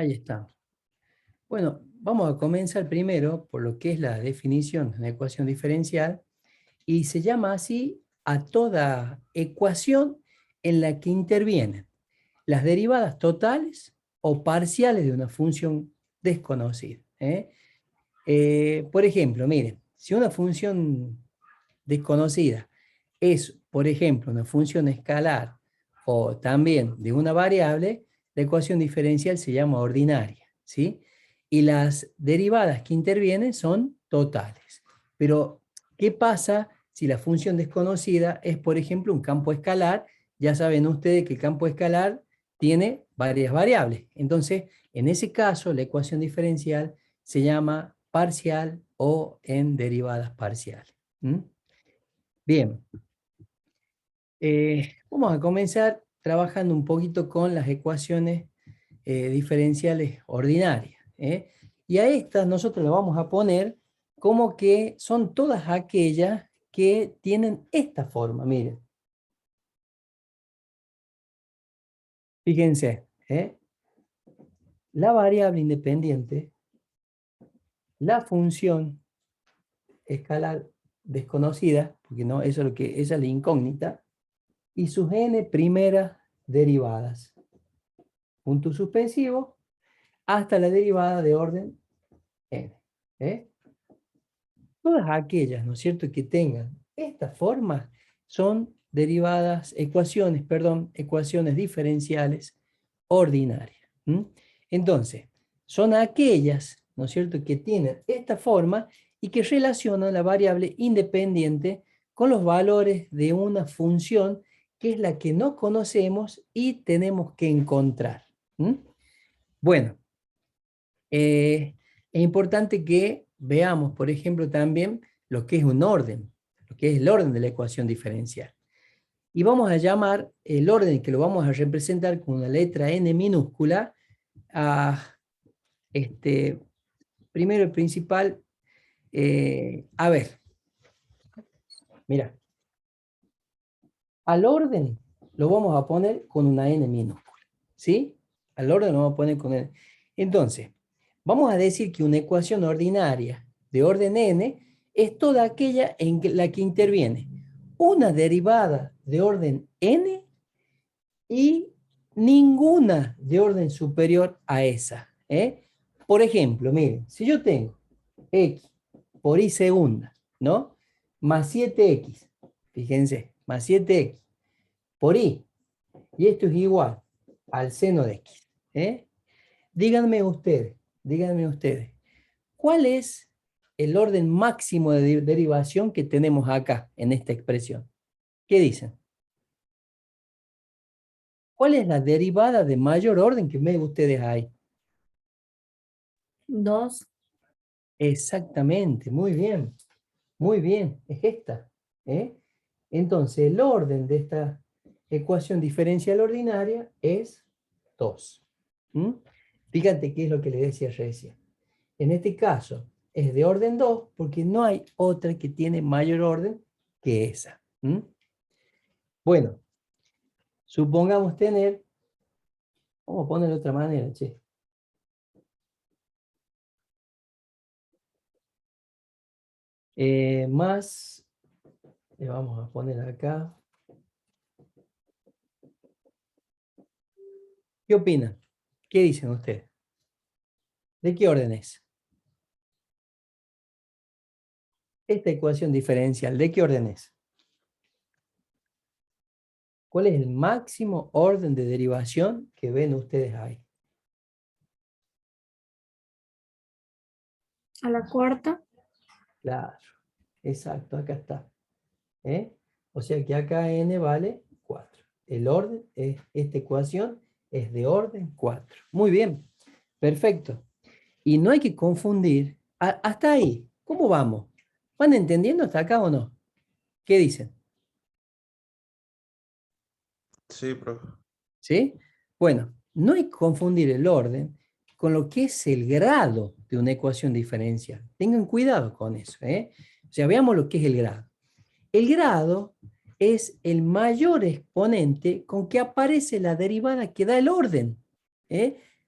Ahí está. Bueno, vamos a comenzar primero por lo que es la definición de una ecuación diferencial y se llama así a toda ecuación en la que intervienen las derivadas totales o parciales de una función desconocida. Por ejemplo, miren, si una función desconocida es, por ejemplo, una función escalar o también de una variable, la ecuación diferencial se llama ordinaria, ¿sí? Y las derivadas que intervienen son totales. Pero, ¿qué pasa si la función desconocida es, por ejemplo, un campo escalar? Ya saben ustedes que el campo escalar tiene varias variables. Entonces, en ese caso, la ecuación diferencial se llama parcial o en derivadas parciales. ¿Mm? Bien, vamos a comenzar trabajando un poquito con las ecuaciones diferenciales ordinarias. Y a estas nosotros le vamos a poner como que son todas aquellas que tienen esta forma, miren. Fíjense, la variable independiente, la función escalar desconocida, porque no, eso es lo que, esa es la incógnita, y sus n primeras derivadas. Punto suspensivo, hasta la derivada de orden n. Todas aquellas, ¿no es cierto?, que tengan esta forma son derivadas, ecuaciones, perdón, ecuaciones diferenciales ordinarias. Entonces, son aquellas, ¿no es cierto?, que tienen esta forma y que relacionan la variable independiente con los valores de una función que es la que no conocemos y tenemos que encontrar. Bueno, es importante que veamos, por ejemplo, también lo que es un orden, lo que es el orden de la ecuación diferencial. Y vamos a llamar el orden que lo vamos a representar con una letra n minúscula a, primero el principal, a ver, mira, al orden lo vamos a poner con una n minúscula, ¿sí? Al orden lo vamos a poner con n. Entonces, vamos a decir que una ecuación ordinaria de orden n es toda aquella en la que interviene una derivada de orden n y ninguna de orden superior a esa. Por ejemplo, miren, si yo tengo x por y segunda, ¿no? Más 7x, fíjense, más 7x por y, y esto es igual al seno de x. Díganme ustedes, ¿cuál es el orden máximo de derivación que tenemos acá en esta expresión? ¿Qué dicen? ¿Cuál es la derivada de mayor orden que ven ustedes ahí? 2. Exactamente, muy bien, es esta. Entonces, el orden de esta ecuación diferencial ordinaria es 2. Fíjate qué es lo que le decía recién. En este caso, es de orden 2 porque no hay otra que tiene mayor orden que esa. Bueno, supongamos tener, vamos a ponerlo de otra manera, che. Más, le vamos a poner acá. ¿Qué opinan? ¿Qué dicen ustedes? ¿De qué orden es? Esta ecuación diferencial, ¿de qué orden es? ¿Cuál es el máximo orden de derivación que ven ustedes ahí? A la cuarta. Claro, exacto, acá está. O sea que acá n vale 4. El orden es, esta ecuación es de orden 4. Muy bien, perfecto. Y no hay que confundir, hasta ahí, ¿cómo vamos? ¿Van entendiendo hasta acá o no? ¿Qué dicen? Sí, profe. ¿Sí? Bueno, no hay que confundir el orden con lo que es el grado de una ecuación diferencial. Tengan cuidado con eso. O sea, veamos lo que es el grado. El grado es el mayor exponente con que aparece la derivada que da el orden.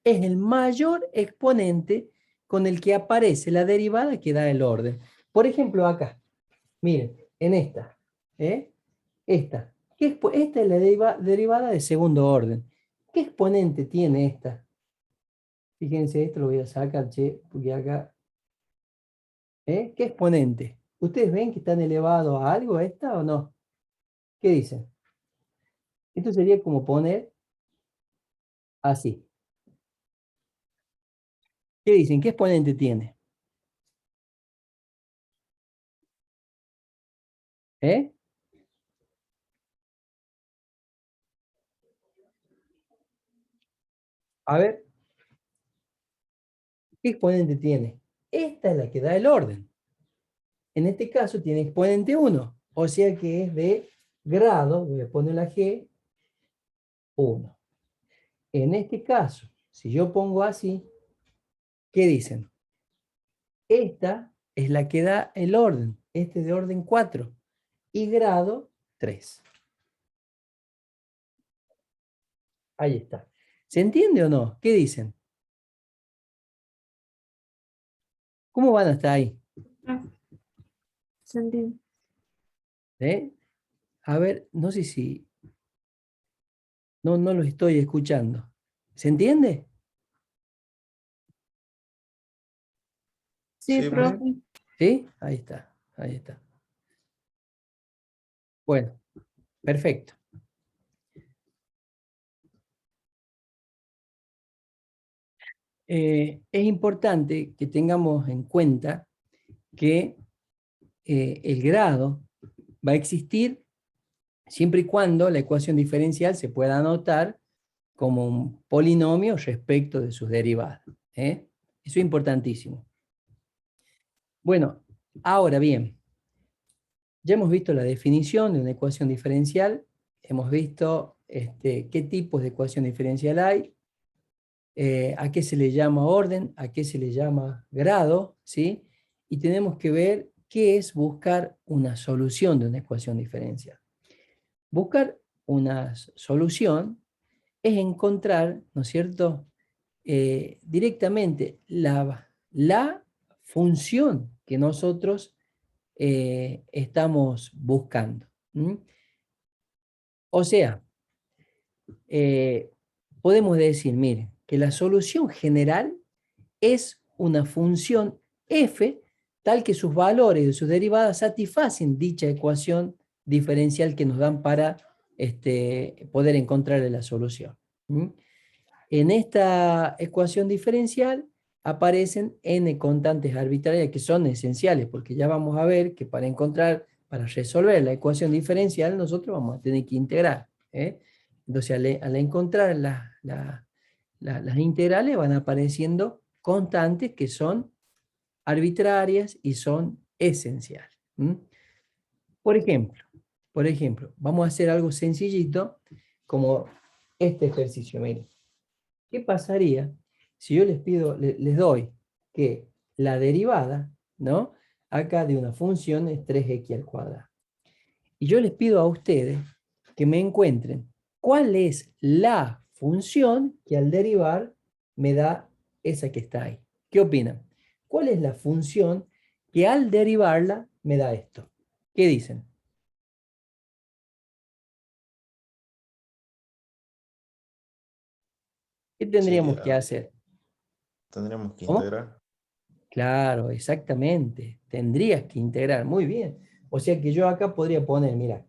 es el mayor exponente con el que aparece la derivada que da el orden. Por ejemplo, acá, miren, en esta, ¿eh? Esta. Esta es la derivada de segundo orden. ¿Qué exponente tiene esta? Fíjense, esto lo voy a sacar, che, porque acá, ¿eh? ¿Qué exponente? ¿Ustedes ven que están elevados a algo esta o no? ¿Qué dicen? Esto sería como poner así. ¿Qué dicen? ¿Qué exponente tiene? ¿Eh? A ver, ¿qué exponente tiene? Esta es la que da el orden. En este caso tiene exponente 1, o sea que es de grado, voy a poner la G, 1. En este caso, si yo pongo así, ¿qué dicen? Esta es la que da el orden, este es de orden 4 y grado 3. Ahí está. ¿Se entiende o no? ¿Qué dicen? ¿Cómo van hasta ahí? Ah, se entiende. ¿Eh? A ver, no sé si... No, no los estoy escuchando. ¿Se entiende? Sí, Sí, A ver. profe. profe. ¿Sí? Ahí está, ahí está. Bueno, perfecto. Es importante que tengamos en cuenta que el grado va a existir siempre y cuando la ecuación diferencial se pueda anotar como un polinomio respecto de sus derivadas. ¿Eh? Eso es importantísimo. Bueno, ahora bien, ya hemos visto la definición de una ecuación diferencial, hemos visto qué tipos de ecuación diferencial hay, a qué se le llama orden, a qué se le llama grado, ¿sí? Y tenemos que ver qué es buscar una solución de una ecuación diferencial. Buscar una solución es encontrar, ¿no es cierto?, directamente la función que nosotros estamos buscando. ¿Mm? O sea, podemos decir, mire, que la solución general es una función f tal que sus valores de sus derivadas satisfacen dicha ecuación diferencial que nos dan para poder encontrar la solución. ¿Mm? En esta ecuación diferencial aparecen n constantes arbitrarias que son esenciales, porque ya vamos a ver que para resolver la ecuación diferencial, nosotros vamos a tener que integrar. ¿Eh? Entonces, al encontrar las integrales, van apareciendo constantes que son arbitrarias y son esenciales. ¿Mm? Por ejemplo, vamos a hacer algo sencillito, como este ejercicio. Miren. ¿Qué pasaría si yo les doy que la derivada, ¿no? Acá de una función es 3x al cuadrado. Y yo les pido a ustedes que me encuentren cuál es la función que al derivar me da esa que está ahí. ¿Qué opinan? ¿Cuál es la función que al derivarla me da esto? ¿Qué dicen? ¿Qué tendríamos que Sería, hacer? tendríamos que ¿Cómo? integrar. Claro, exactamente. Tendrías que integrar. Muy bien. O sea que yo acá podría poner, mira,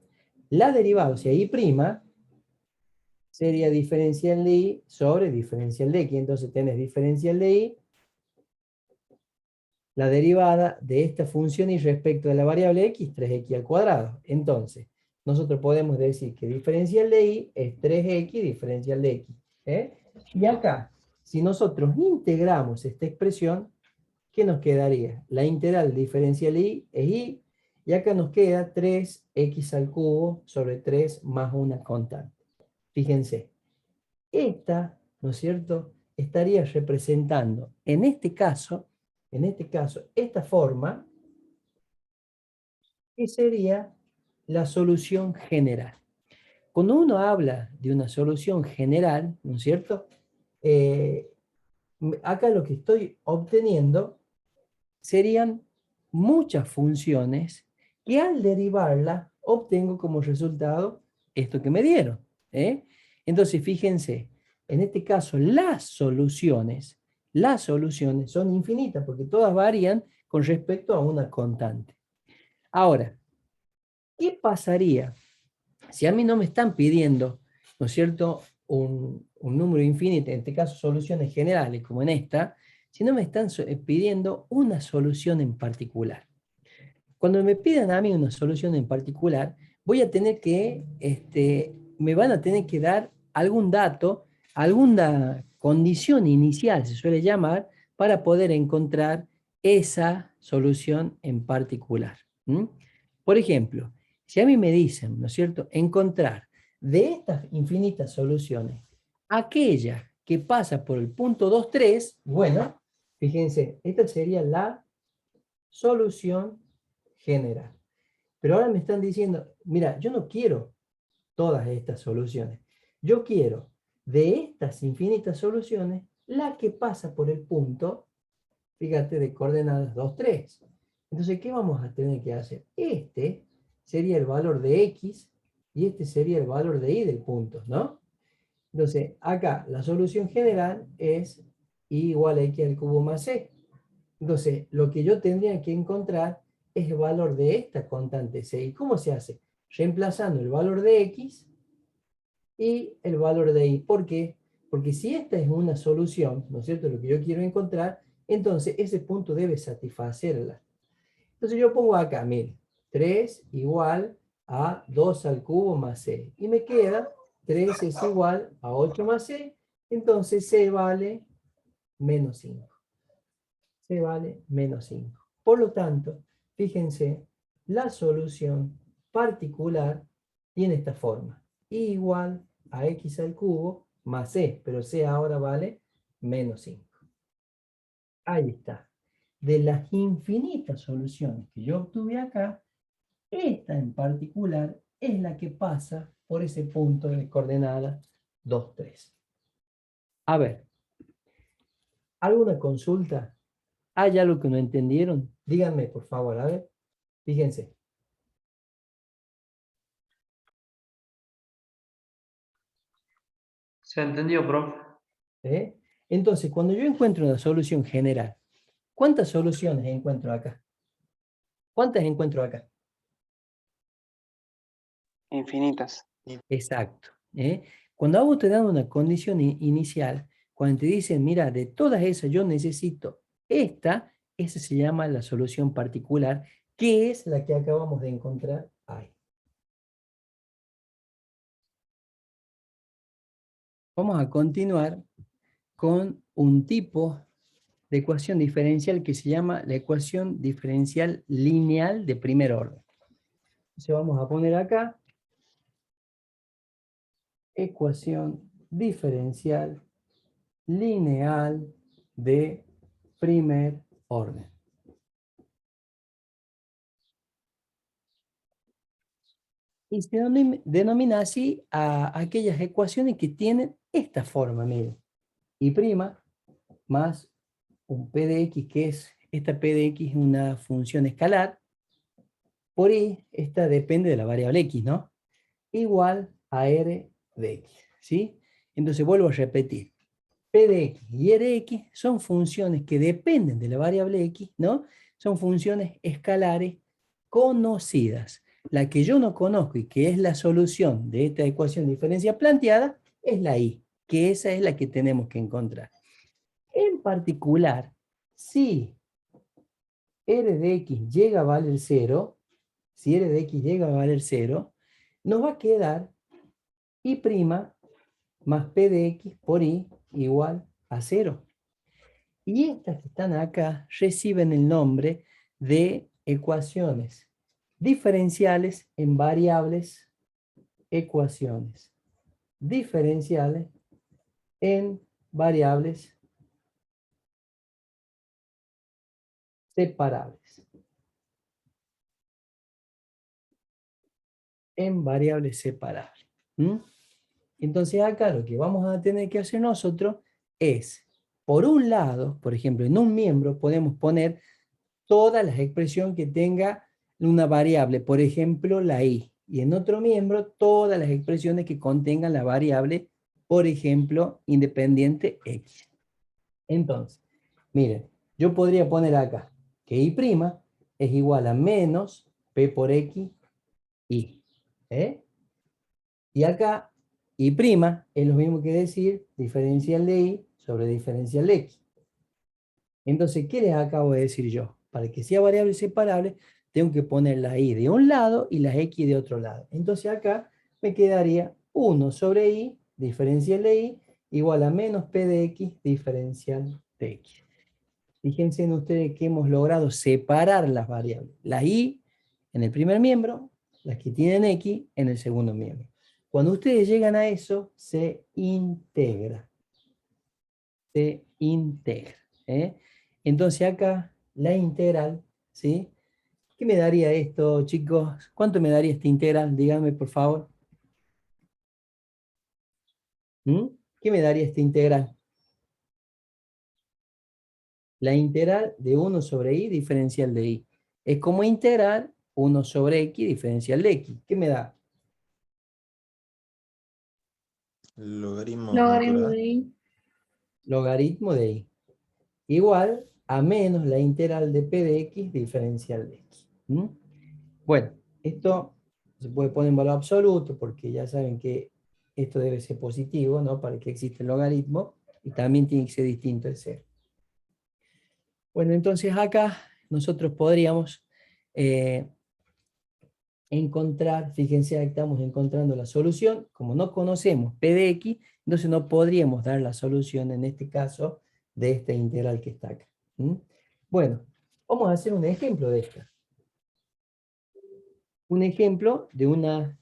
la derivada, o sea, y' sería diferencial de y sobre diferencial de x. Entonces tenés diferencial de y, la derivada de esta función y respecto de la variable x, 3x al cuadrado. Entonces, nosotros podemos decir que diferencial de y es 3x diferencial de x. ¿Eh? Y acá, si nosotros integramos esta expresión, ¿qué nos quedaría? La integral diferencial y es y acá nos queda 3x al cubo sobre 3 más una constante. Fíjense, esta, ¿no es cierto?, estaría representando, en este caso, esta forma, que sería la solución general. Cuando uno habla de una solución general, ¿no es cierto?, acá lo que estoy obteniendo serían muchas funciones que al derivarlas obtengo como resultado esto que me dieron. ¿Eh? Entonces, fíjense, en este caso las soluciones son infinitas porque todas varían con respecto a una constante. Ahora, ¿qué pasaría si a mí no me están pidiendo, ¿no es cierto?, un número infinito, en este caso soluciones generales, como en esta, si no me están pidiendo una solución en particular? Cuando me pidan a mí una solución en particular, voy a tener que, me van a tener que dar algún dato, alguna condición inicial, se suele llamar, para poder encontrar esa solución en particular. ¿Mm? Por ejemplo, si a mí me dicen, ¿no es cierto?, encontrar de estas infinitas soluciones aquella que pasa por el punto 2, 3, bueno, fíjense, esta sería la solución general. Pero ahora me están diciendo, mira, yo no quiero todas estas soluciones. Yo quiero de estas infinitas soluciones la que pasa por el punto, fíjate, de coordenadas 2, 3. Entonces, ¿qué vamos a tener que hacer? Este sería el valor de x y este sería el valor de y del punto, ¿no? Entonces, acá la solución general es y igual a x al cubo más c. Entonces, lo que yo tendría que encontrar es el valor de esta constante c. ¿Y cómo se hace? Reemplazando el valor de x y el valor de y. ¿Por qué? Porque si esta es una solución, ¿no es cierto?, lo que yo quiero encontrar, entonces ese punto debe satisfacerla. Entonces yo pongo acá, miren, 3 igual a 2 al cubo más c. Y me queda 3 es igual a 8 más c. Entonces c vale menos 5. C vale menos 5. Por lo tanto, fíjense, la solución particular tiene esta forma. Y igual a x al cubo más c, pero c ahora vale menos 5. Ahí está. De las infinitas soluciones que yo obtuve acá, esta en particular es la que pasa por ese punto de coordenada 2, 3. A ver, ¿alguna consulta? ¿Hay algo que no entendieron? Díganme, por favor, a ver. Fíjense. Se entendió, profe. ¿Eh? Entonces, cuando yo encuentro una solución general, ¿cuántas soluciones encuentro acá? ¿Cuántas encuentro acá? Infinitas. Exacto. ¿Eh? Cuando a vos te dan una condición inicial, cuando te dicen, mira, de todas esas yo necesito esta, esa se llama la solución particular, que es la que acabamos de encontrar ahí. Vamos a continuar con un tipo de ecuación diferencial que se llama la ecuación diferencial lineal de primer orden. Entonces vamos a poner acá ecuación diferencial lineal de primer orden. Y se denomina así a aquellas ecuaciones que tienen esta forma, miren. Y' más un p de x, que es, esta p de x es una función escalar, por y, esta depende de la variable x, ¿no? Igual a r de x, ¿sí? Entonces vuelvo a repetir. P de x y r de x son funciones que dependen de la variable x, ¿no? Son funciones escalares conocidas. La que yo no conozco y que es la solución de esta ecuación diferencial planteada es la y, que esa es la que tenemos que encontrar. En particular, si r de x llega a valer 0, si r de x llega a valer 0, nos va a quedar y' más p de x por y igual a 0. Y estas que están acá reciben el nombre de ecuaciones diferenciales en variables ecuaciones diferenciales en variables separables. En variables separables. ¿Mm? Entonces acá lo que vamos a tener que hacer nosotros es por un lado, por ejemplo, en un miembro podemos poner todas las expresiones que tenga una variable, por ejemplo, la i. Y en otro miembro, todas las expresiones que contengan la variable, por ejemplo, independiente x. Entonces, miren, yo podría poner acá que y' es igual a menos p por x y. Y acá, y' es lo mismo que decir diferencial de y sobre diferencial de x. Entonces, ¿qué les acabo de decir yo? Para que sea variable separable, tengo que poner la y de un lado y las x de otro lado. Entonces acá me quedaría 1 sobre y, diferencial de y, igual a menos p de x, diferencial de x. Fíjense en ustedes que hemos logrado separar las variables. La y en el primer miembro, las que tienen x en el segundo miembro. Cuando ustedes llegan a eso, se integra. Se integra. Entonces acá, la integral, ¿sí? ¿Qué me daría esto, chicos? ¿Cuánto me daría esta integral? Díganme, por favor. ¿Mm? ¿Qué me daría esta integral? La integral de 1 sobre y diferencial de y. Es como integrar 1 sobre x diferencial de x. ¿Qué me da? Logaritmo Logaritmo natural. de i. Logaritmo de y. Igual a menos la integral de p de x diferencial de x. ¿Mm? Bueno, esto se puede poner en valor absoluto porque ya saben que esto debe ser positivo, ¿no? Para que exista el logaritmo, y también tiene que ser distinto de 0. Bueno, entonces acá nosotros podríamos encontrar, fíjense, ahí estamos encontrando la solución. Como no conocemos p de x, entonces no podríamos dar la solución en este caso de esta integral que está acá. ¿Mm? Bueno, vamos a hacer un ejemplo de esta. Un ejemplo de una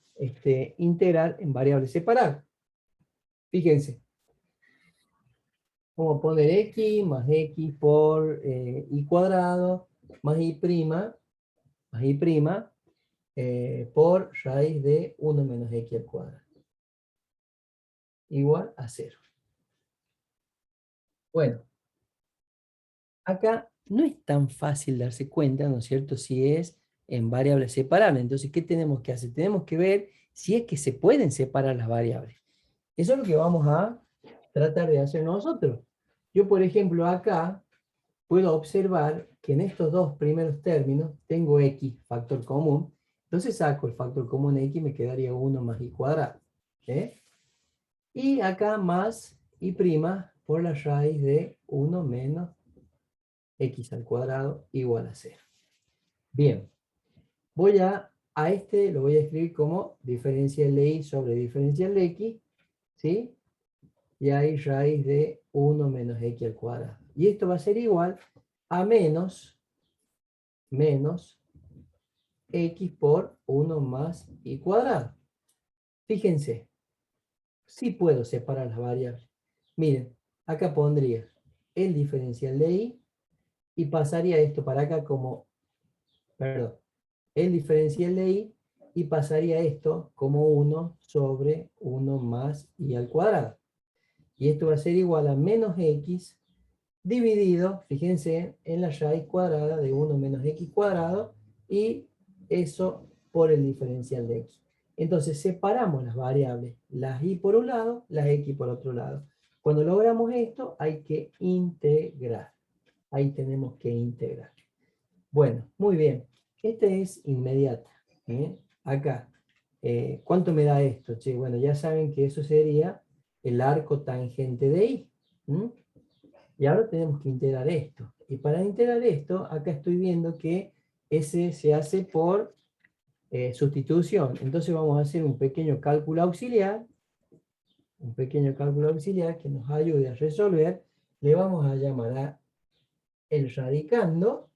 integral en variable separada. Fíjense, vamos a poner x más x por y cuadrado más y' por raíz de 1 menos x al cuadrado. Igual a 0. Bueno, acá no es tan fácil darse cuenta, ¿no es cierto?, si es en variables separables. Entonces, ¿qué tenemos que hacer? Tenemos que ver si es que se pueden separar las variables. Eso es lo que vamos a tratar de hacer nosotros. Yo, por ejemplo, acá puedo observar que en estos dos primeros términos tengo x, factor común. Entonces saco el factor común de x y me quedaría 1 más y cuadrado. Y acá más y' por la raíz de 1 menos x al cuadrado igual a 0. Bien, voy a este lo voy a escribir como diferencial de y sobre diferencial de x, ¿sí? Y ahí raíz de 1 menos x al cuadrado. Y esto va a ser igual a menos x por 1 más y cuadrado. Fíjense, sí puedo separar las variables. Miren, acá pondría el diferencial de y pasaría esto para acá como, perdón, el diferencial de y pasaría esto como 1 sobre 1 más y al cuadrado. Y esto va a ser igual a menos x dividido, fíjense, en la raíz cuadrada de 1 menos x cuadrado, y eso por el diferencial de x. Entonces separamos las variables, las y por un lado, las x por otro lado. Cuando logramos esto, hay que integrar. Ahí tenemos que integrar. Bueno, muy bien. Esta es inmediata. Acá. ¿Cuánto me da esto? Che, bueno, ya saben que eso sería el arco tangente de y. Y ahora tenemos que integrar esto. Y para integrar esto, acá estoy viendo que ese se hace por sustitución. Entonces vamos a hacer un pequeño cálculo auxiliar. Un pequeño cálculo auxiliar que nos ayude a resolver. Le vamos a llamar a el radicando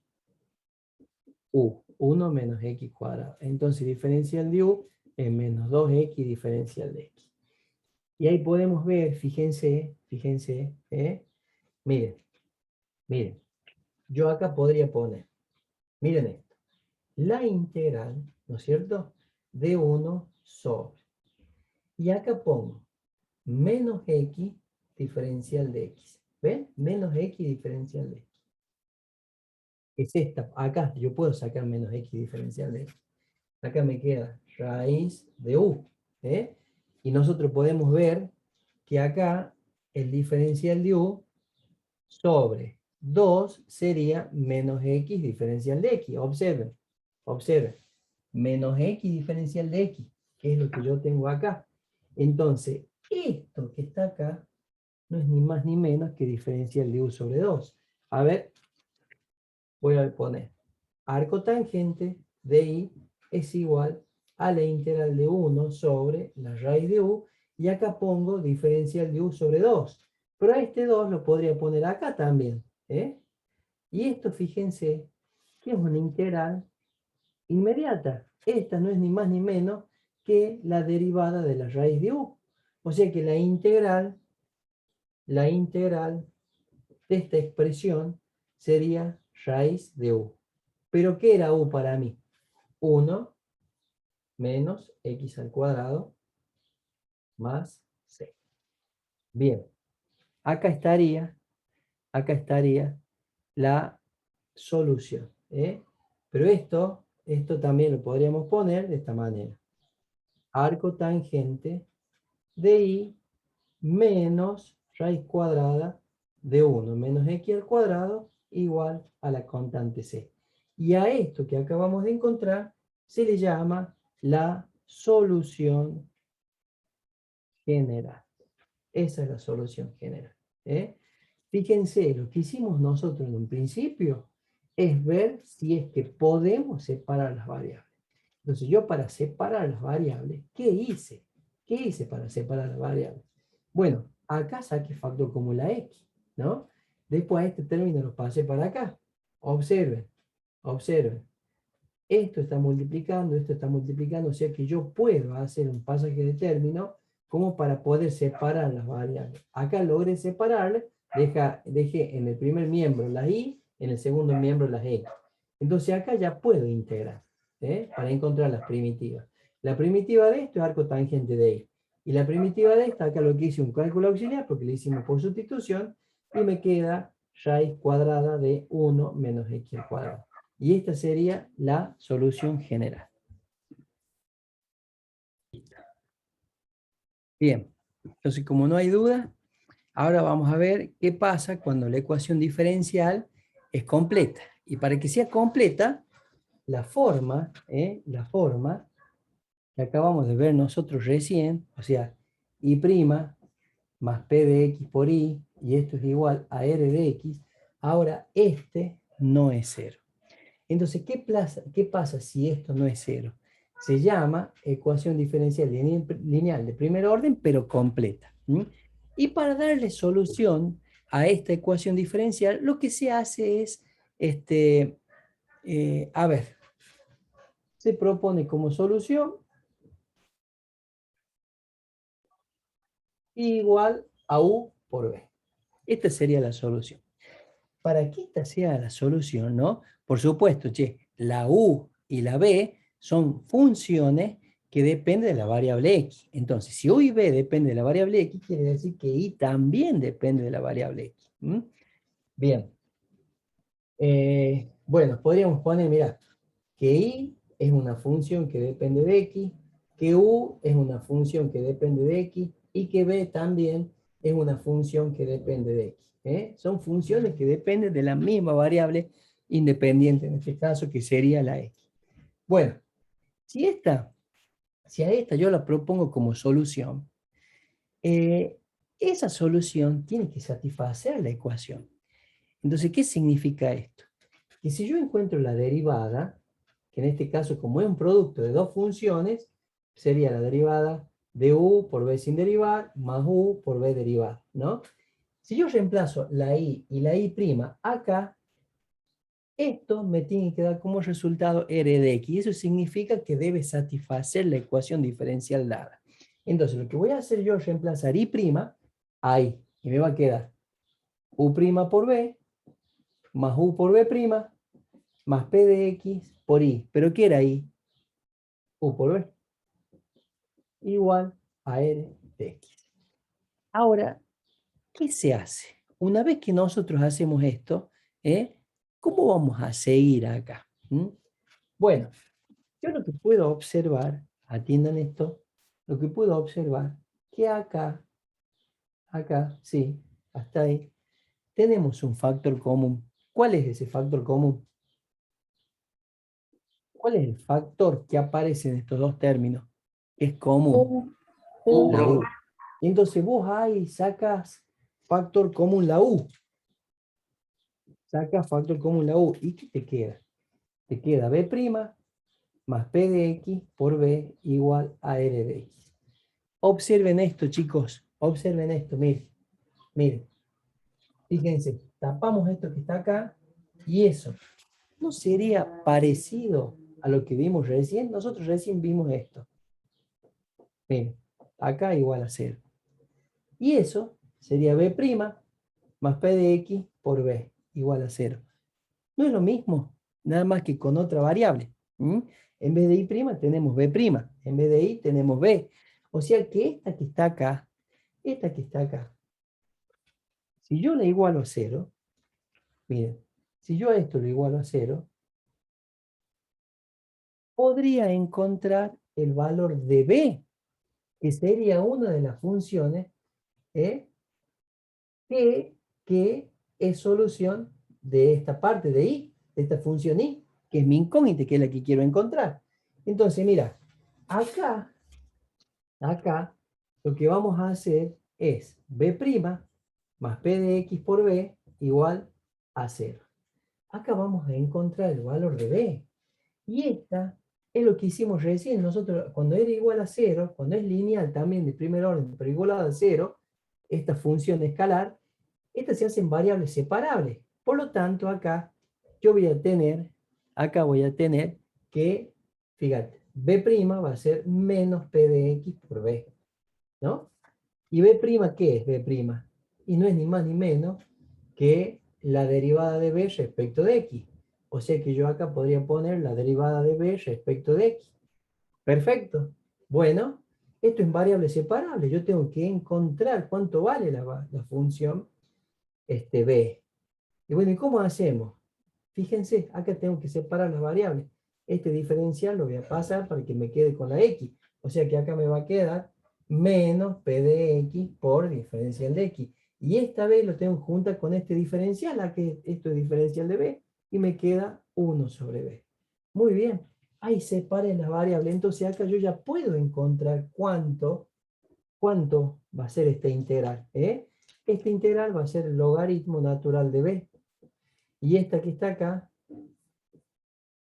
u. 1 menos x cuadrado. Entonces diferencial de u es menos 2x diferencial de x. Y ahí podemos ver, fíjense, miren, yo acá podría poner, miren esto, la integral, ¿no es cierto?, de 1 sobre. Y acá pongo menos x diferencial de x. ¿Ven? Menos x diferencial de x. Es esta. Acá yo puedo sacar menos x diferencial de x. Acá me queda raíz de u. ¿Eh? Y nosotros podemos ver que acá el diferencial de u sobre 2 sería menos x diferencial de x. Observen, observen. Menos x diferencial de x, que es lo que yo tengo acá. Entonces, esto que está acá no es ni más ni menos que diferencial de u sobre 2. A ver, voy a poner arco tangente de i es igual a la integral de 1 sobre la raíz de u, y acá pongo diferencial de u sobre 2. Pero a este 2 lo podría poner acá también. ¿Eh? Y esto, fíjense, que es una integral inmediata. Esta no es ni más ni menos que la derivada de la raíz de u. O sea que la integral de esta expresión sería raíz de u. ¿Pero qué era u para mí? 1 menos x al cuadrado más c. Bien, acá estaría la solución. Pero esto también lo podríamos poner de esta manera. Arco tangente de i menos raíz cuadrada de 1 menos x al cuadrado igual a la constante c. Y a esto que acabamos de encontrar se le llama la solución general. Esa es la solución general. Fíjense, lo que hicimos nosotros en un principio es ver si es que podemos separar las variables. Entonces yo, para separar las variables, ¿qué hice? ¿Qué hice para separar las variables? Bueno, acá saqué factor común la x, ¿no? Después a este término lo pasé para acá. Observen, observen. Esto está multiplicando, o sea que yo puedo hacer un pasaje de término como para poder separar las variables. Acá logré separarle, dejé en el primer miembro las y, en el segundo miembro las x. Entonces acá ya puedo integrar, para encontrar las primitivas. La primitiva de esto es arco tangente de y. Y la primitiva de esta, acá lo que hice un cálculo auxiliar, porque le hicimos por sustitución, y me queda raíz cuadrada de 1 menos x al cuadrado. Y esta sería la solución general. Bien, entonces como no hay duda, ahora vamos a ver qué pasa cuando la ecuación diferencial es completa. Y para que sea completa, la forma que acabamos de ver nosotros recién, o sea, i' más p de x por i, y esto es igual a r de x, ahora este no es cero. Entonces, ¿qué pasa si esto no es cero? Se llama ecuación diferencial lineal de primer orden, pero completa. Y para darle solución a esta ecuación diferencial, lo que se hace es, se propone como solución igual a u por b. Esta sería la solución. Para que esta sea la solución, ¿no? Por supuesto, la u y la b son funciones que dependen de la variable x. Entonces, si u y b dependen de la variable x, quiere decir que y también depende de la variable x. Bien. Bueno, podríamos poner, mira, que y es una función que depende de x, que u es una función que depende de x, y que b también es una función que depende de x. Son funciones que dependen de la misma variable independiente, en este caso, que sería la x. Bueno, si a esta yo la propongo como solución, esa solución tiene que satisfacer la ecuación. Entonces, ¿qué significa esto? Que si yo encuentro la derivada, que en este caso, como es un producto de dos funciones, sería la derivada de u por b sin derivar, más u por b derivada, ¿no? Si yo reemplazo la i y la i' acá, esto me tiene que dar como resultado r de x, y eso significa que debe satisfacer la ecuación diferencial dada. Entonces, lo que voy a hacer yo es reemplazar i' ahí, y me va a quedar u' por b, más u por b', más p de x por i. ¿Pero qué era i? U por b. Igual a r de x. Ahora, ¿qué se hace? una vez que nosotros hacemos esto, ¿cómo vamos a seguir acá? ¿Mm? Bueno, yo lo que puedo observar, atiendan esto, lo que puedo observar, que acá, sí, hasta ahí, tenemos un factor común. ¿Cuál es ese factor común? ¿Cuál es el factor que aparece en estos dos términos? Es común, U. U. la U. Entonces vos ahí sacas factor común la U. Sacas factor común la U. ¿Y qué te queda? Te queda B' más P de X por B igual a R de X. Observen esto, chicos. Observen esto, miren. Miren. Fíjense, tapamos esto que está acá y eso. ¿No sería parecido a lo que vimos recién? Nosotros recién vimos esto. Miren, acá igual a 0. Y eso sería B' más P de X por B igual a 0. No es lo mismo, nada más que con otra variable. ¿Mm? En vez de I' tenemos B', en vez de I tenemos B. O sea que esta que está acá, si yo la igualo a 0, miren, si yo a esto lo igualo a 0, podría encontrar el valor de B, que sería una de las funciones ¿eh? que es solución de esta parte de I, de esta función I, que es mi incógnita, que es la que quiero encontrar. Entonces, mira, acá, lo que vamos a hacer es B' más P de X por B igual a 0. Acá vamos a encontrar el valor de B. Y esta es lo que hicimos recién. Nosotros, cuando era igual a 0, cuando es lineal también de primer orden, pero igualada a 0, esta función escalar, estas se hacen variables separables. Por lo tanto, acá yo voy a tener, que, fíjate, B' va a ser menos P de X por B, ¿no? ¿Y B', qué es B'? Y no es ni más ni menos que la derivada de B respecto de X. O sea que yo acá podría poner la derivada de B respecto de X. Perfecto. Bueno, esto es variable separable. Yo tengo que encontrar cuánto vale la función B. Y bueno, ¿y cómo hacemos? Fíjense, acá tengo que separar las variables. Este diferencial lo voy a pasar para que me quede con la X. O sea que acá me va a quedar menos P de X por diferencial de X. Y esta vez lo tengo junta con este diferencial, aquí esto es diferencial de B, y me queda 1 sobre B. Muy bien, ahí separé las variables. Entonces acá yo ya puedo encontrar cuánto va a ser esta integral. Esta integral va a ser el logaritmo natural de B. Y esta que está acá,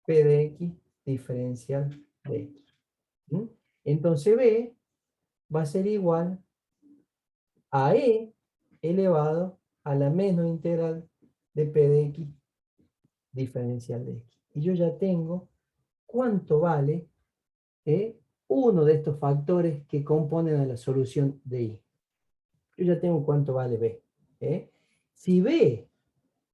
P de X diferencial de X. ¿Mm? Entonces B va a ser igual a E elevado a la menos integral de P de X diferencial de X. Y yo ya tengo cuánto vale uno de estos factores que componen a la solución de I. Yo ya tengo cuánto vale B. Si B,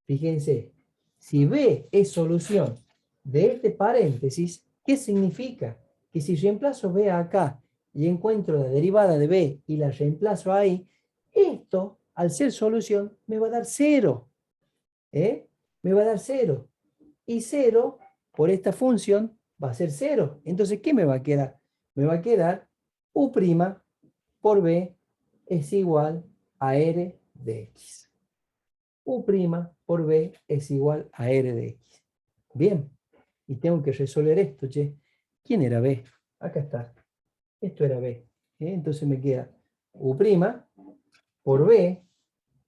fíjense, si B es solución de este paréntesis, ¿qué significa? Que si reemplazo B acá y encuentro la derivada de B y la reemplazo ahí, esto, al ser solución, me va a dar 0. Me va a dar 0. Y 0, por esta función, va a ser 0. Entonces, ¿qué me va a quedar? Me va a quedar U' por B es igual a R de X. U' por B es igual a R de X. Bien, y tengo que resolver esto, che. ¿Quién era B? Acá está. Esto era B. Entonces me queda U' por B,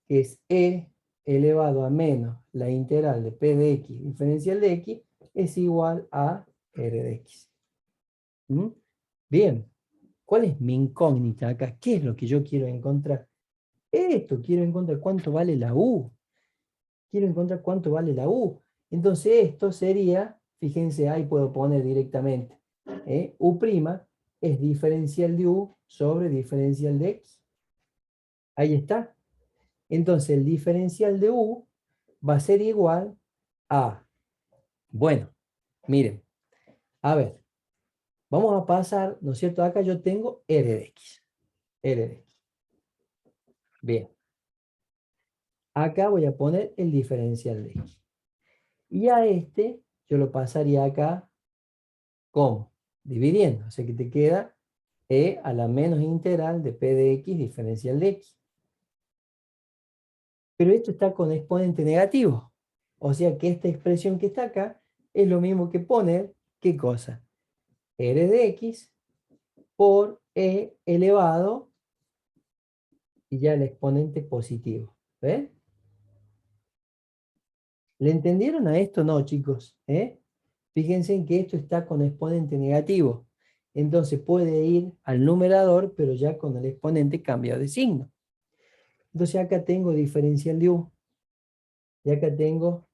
que es E elevado a menos la integral de P de X diferencial de X, es igual a R de X. ¿Mm? Bien, ¿cuál es mi incógnita acá? ¿Qué es lo que yo quiero encontrar? Esto, quiero encontrar cuánto vale la U. Quiero encontrar cuánto vale la U. Entonces esto sería, fíjense, ahí puedo poner directamente, U' es diferencial de U sobre diferencial de X. Ahí está. Entonces el diferencial de U va a ser igual a, bueno, miren, a ver, vamos a pasar, ¿no es cierto? Acá yo tengo R de X. R de X. Bien. Acá voy a poner el diferencial de x. Y a este yo lo pasaría acá, ¿cómo? Dividiendo. O sea que te queda e a la menos integral de p de x diferencial de x. Pero esto está con exponente negativo. O sea que esta expresión que está acá es lo mismo que poner, ¿qué cosa? R de x por e elevado y ya el exponente positivo. ¿Ven? ¿Le entendieron a esto? No, chicos. Fíjense en que esto está con exponente negativo. Entonces puede ir al numerador, pero ya con el exponente cambiado de signo. Entonces acá tengo diferencial de u. Y acá tengo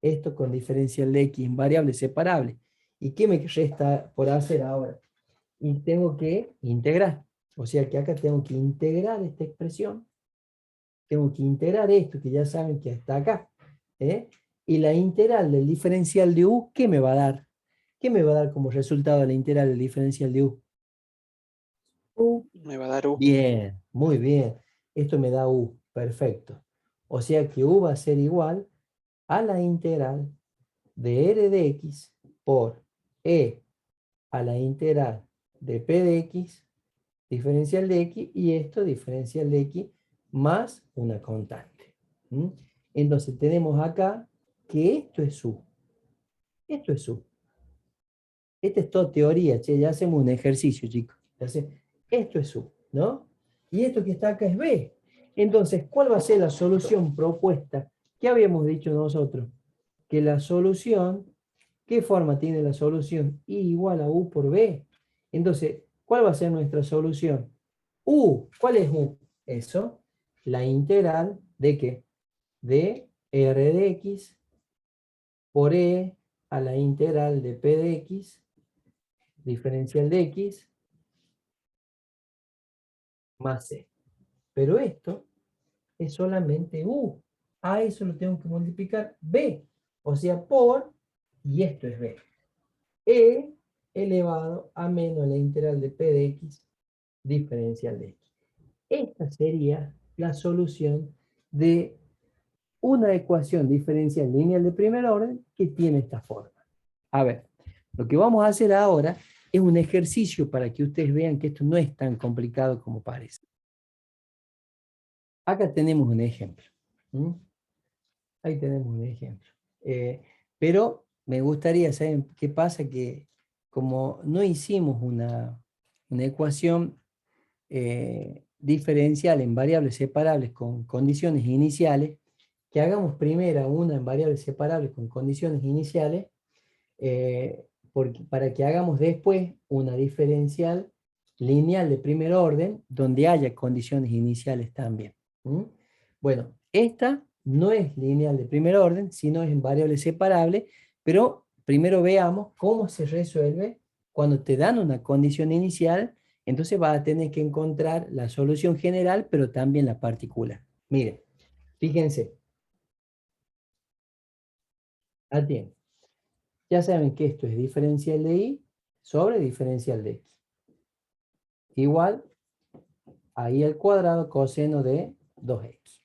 esto con diferencial de x en variable separable. ¿Y qué me resta por hacer ahora? Y tengo que integrar. O sea que acá tengo que integrar esta expresión. Tengo que integrar esto, que ya saben que está acá. Y la integral del diferencial de u, ¿qué me va a dar? ¿Qué me va a dar como resultado de la integral del diferencial de u? Me va a dar U. Bien, muy bien. Esto me da u. Perfecto. O sea que u va a ser igual a la integral de r de x por e a la integral de p de x, diferencial de x, y esto diferencial de x más una constante. Entonces tenemos acá que esto es u. Esto es u. Esta es toda teoría, che, ya hacemos un ejercicio, chicos. Esto es u, ¿no? Y esto que está acá es b. Entonces, ¿cuál va a ser la solución propuesta? ¿Qué habíamos dicho nosotros? Que la solución, ¿qué forma tiene la solución? I igual a u por b. Entonces, ¿cuál va a ser nuestra solución? U, ¿cuál es u? Eso, la integral de qué? De r de x por e a la integral de p de x, diferencial de x, más c. Pero esto es solamente u. A eso lo tengo que multiplicar b. O sea, por, y esto es b. E elevado a menos la integral de p de x, diferencial de x. Esta sería la solución de una ecuación diferencial lineal de primer orden que tiene esta forma. A ver, lo que vamos a hacer ahora es un ejercicio para que ustedes vean que esto no es tan complicado como parece. Acá tenemos un ejemplo. Ahí tenemos un ejemplo. Pero me gustaría saber qué pasa, que como no hicimos una ecuación diferencial en variables separables con condiciones iniciales, que hagamos primero una en variables separables con condiciones iniciales, para que hagamos después una diferencial lineal de primer orden donde haya condiciones iniciales también. Bueno, esta no es lineal de primer orden, sino es en variables separables, pero primero veamos cómo se resuelve cuando te dan una condición inicial. Entonces vas a tener que encontrar la solución general, pero también la particular. Miren, fíjense. Atienden. Ya saben que esto es diferencial de y sobre diferencial de x. Igual a y al cuadrado coseno de 2x.